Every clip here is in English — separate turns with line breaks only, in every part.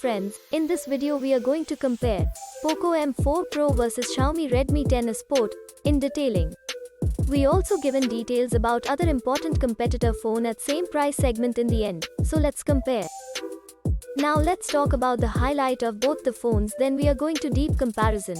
friends, in this video we are going to compare POCO M4 Pro versus Xiaomi Redmi 10A Sport in detailing. We also given details about other important competitor phone at same price segment in the end, so let's compare. Now let's talk about the highlight of both the phones, then we are going to deep comparison.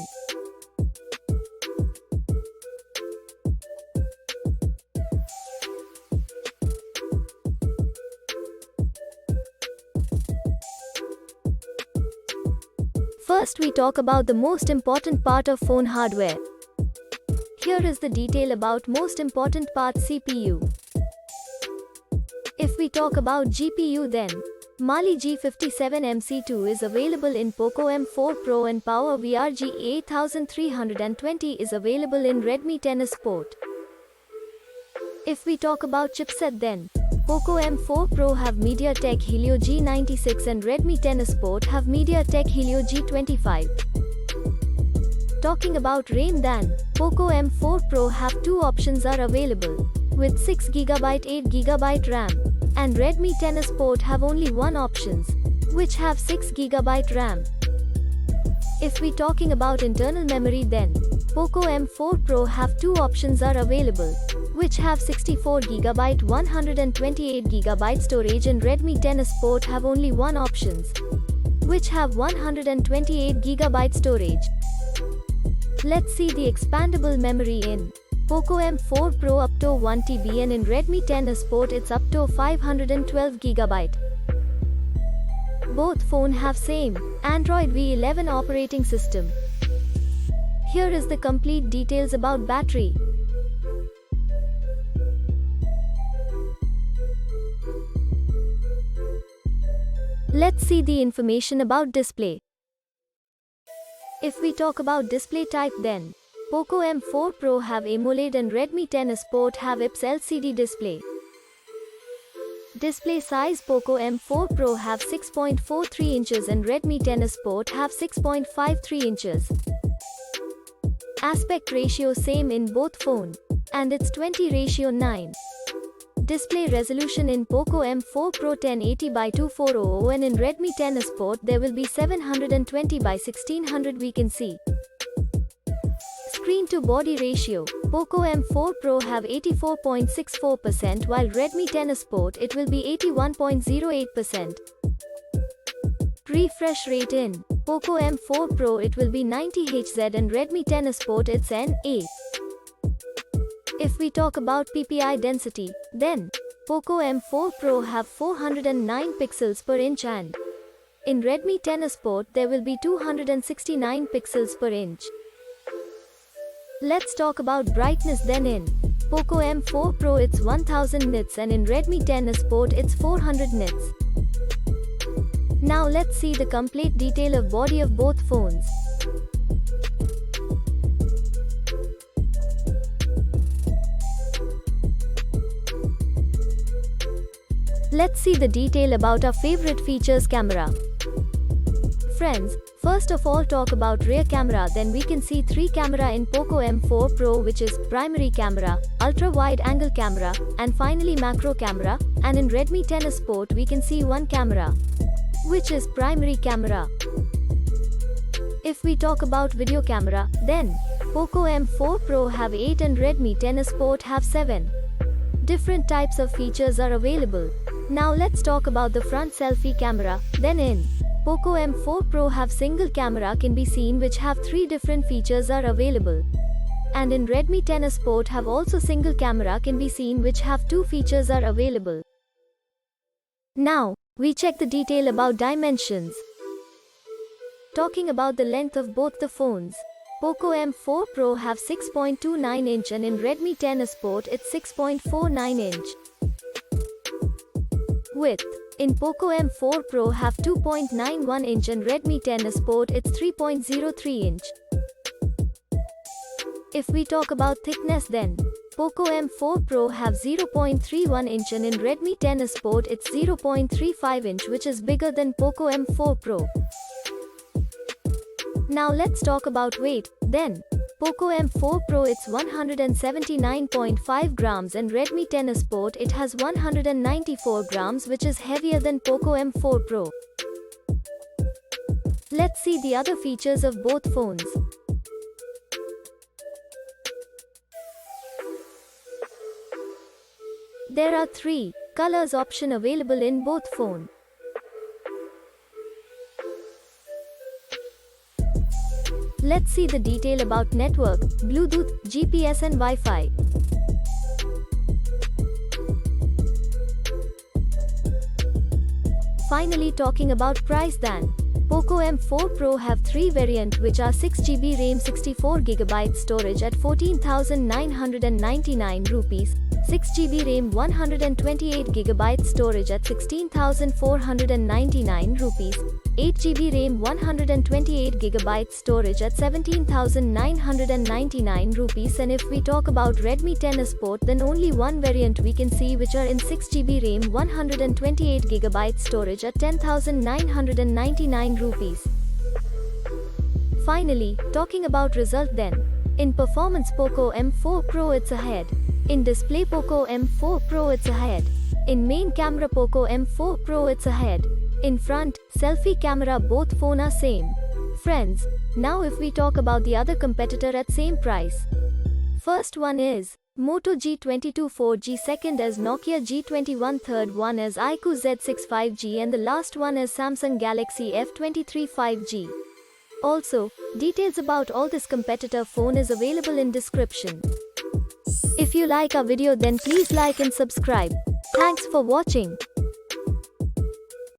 First we talk about the most important part of phone hardware. Here is the detail about most important part CPU. If we talk about GPU then, Mali G57MC2 is available in POCO M4 Pro and Power VRG8320 is available in Redmi 10A Sport. If we talk about chipset then, POCO M4 Pro have MediaTek Helio G96 and Redmi 10A Sport have MediaTek Helio G25. Talking about RAM then, POCO M4 Pro have two options are available, with 6GB 8GB RAM, and Redmi 10A Sport have only one options, which have 6GB RAM. If we talking about internal memory then, POCO M4 Pro have two options are available, which have 64GB 128GB storage and Redmi 10A Sport have only one options, which have 128GB storage. Let's see the expandable memory in POCO M4 Pro up to 1TB and in Redmi 10A Sport it's up to 512GB. Both phone have same Android V11 operating system. Here is the complete details about battery. Let's see the information about display. If we talk about display type then, POCO M4 Pro have AMOLED and Redmi 10A Sport have IPS LCD display. Display size POCO M4 Pro have 6.43 inches and Redmi 10A Sport have 6.53 inches. Aspect ratio same in both phone, and it's 20:9. Display resolution in POCO M4 Pro 1080x2400 and in Redmi 10A Sport there will be 720x1600 we can see. Screen to body ratio, POCO M4 Pro have 84.64% while Redmi 10A Sport it will be 81.08%. Refresh rate in POCO M4 Pro it will be 90Hz and Redmi 10A Sport it's NA. If we talk about PPI density, then POCO M4 Pro have 409 pixels per inch and in Redmi 10A Sport there will be 269 pixels per inch. Let's talk about brightness then in POCO M4 Pro it's 1000 nits and in Redmi 10A Sport it's 400 nits. Now let's see the complete detail of body of both phones. Let's see the detail about our favorite features camera. Friends, first of all talk about rear camera then we can see 3 camera in POCO M4 Pro which is primary camera, ultra wide angle camera, and finally macro camera, and in Redmi 10A Sport we can see 1 camera, which is primary camera. If we talk about video camera, then POCO M4 Pro have 8 and Redmi 10A Sport have 7. Different types of features are available. Now let's talk about the front selfie camera, then in POCO M4 Pro have single camera can be seen which have 3 different features are available. And in Redmi 10A Sport have also single camera can be seen which have 2 features are available. Now, we check the detail about dimensions. Talking about the length of both the phones, POCO M4 Pro have 6.29 inch and in Redmi 10A Sport it's 6.49 inch. Width, in POCO M4 Pro have 2.91 inch and Redmi 10A Sport it's 3.03 inch. If we talk about thickness then, POCO M4 Pro have 0.31 inch and in Redmi 10A Sport it's 0.35 inch which is bigger than POCO M4 Pro. Now let's talk about weight, then POCO M4 Pro it's 179.5 grams and Redmi 10A Sport it has 194 grams which is heavier than POCO M4 Pro. Let's see the other features of both phones. There are 3 colors option available in both phones. Let's see the detail about network, Bluetooth, GPS and Wi-Fi. Finally, talking about price then. POCO M4 Pro have 3 variants which are 6GB RAM 64GB storage at 14,999 rupees, 6GB RAM 128GB storage at 16,499 rupees, 8GB RAM 128GB storage at 17,999 rupees. And if we talk about Redmi 10A Sport, then only one variant we can see which are in 6GB RAM 128GB storage at 10,999 rupees. Finally, talking about result then. In performance, POCO M4 Pro it's ahead. In display, POCO M4 Pro it's ahead. In main camera, POCO M4 Pro it's ahead. In front, selfie camera, both phone are same. Friends, now if we talk about the other competitor at same price. First one is Moto G22 4G, second is Nokia G21, third one is iQOO Z6 5G and the last one is Samsung Galaxy F23 5G. Also, details about all this competitor phone is available in description. If you like our video then please like and subscribe. Thanks for watching.